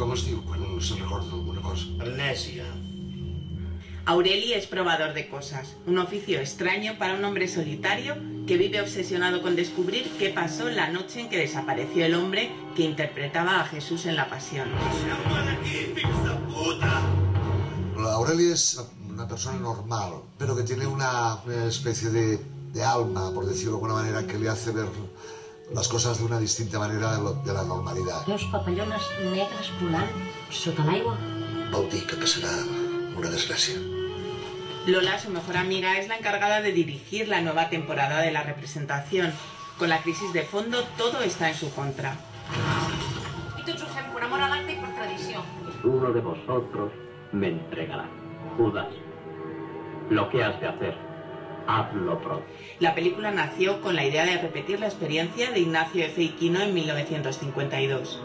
Com es diu quan no se'n recorda alguna cosa? Amnèsia. Aureli es probador de cosas, un oficio extraño para un hombre solitario que vive obsesionado con descubrir qué pasó la noche en que desapareció el hombre que interpretaba a Jesús en la Pasión. Aureli es una persona normal, pero que tiene una especie de alma, por decirlo de alguna manera, que le hace ver las cosas de una distinta manera de la normalidad. Veus papallones negres volant sota l'aigua? Vol dir que passarà una desgràcia. Lola, su mejor amiga, es la encargada de dirigir la nueva temporada de la representación. Con la crisis de fondo, todo está en su contra. I tots ho fem per amor a l'acte i per tradició. Uno de vosotros me entregará. Judas, lo que has de hacer, hazlo pronto. La película nació con la idea de repetir la experiencia de Ignacio Efeiquino en 1952.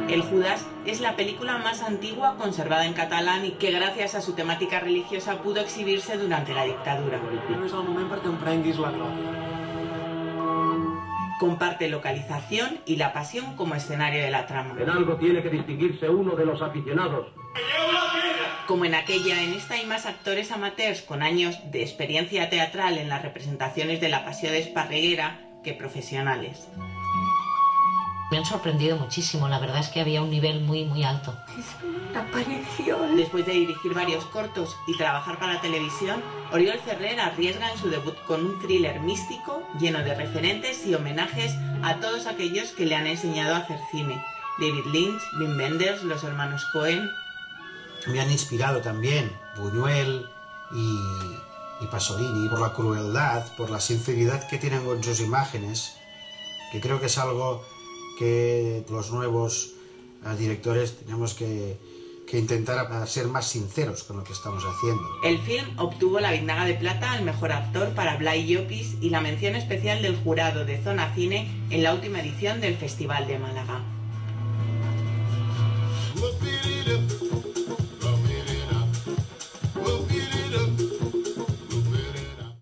El Judas es la película más antigua conservada en catalán y que gracias a su temática religiosa pudo exhibirse durante la dictadura. No és el moment perquè em prenguis la glòria. Comparte localización y la pasión como escenario de la trama. En algo tiene que distinguirse uno de los aficionados. Como en aquella, en esta hay más actores amateurs con años de experiencia teatral en las representaciones de la Pasión de Esparreguera que profesionales. Me han sorprendido muchísimo, la verdad es que había un nivel muy alto. Es una aparición. Después de dirigir varios cortos y trabajar para televisión, Oriol Ferrer arriesga en su debut con un thriller místico lleno de referentes y homenajes a todos aquellos que le han enseñado a hacer cine. David Lynch, Wim Wenders, los hermanos Coen. Me han inspirado también Buñuel y Pasolini por la crueldad, por la sinceridad que tienen con sus imágenes, que creo que es algo que los nuevos directores tenemos que intentar ser más sinceros con lo que estamos haciendo. El film obtuvo la Biznaga de Plata al mejor actor para Blai Llopis y la mención especial del jurado de Zona Cine en la última edición del Festival de Málaga.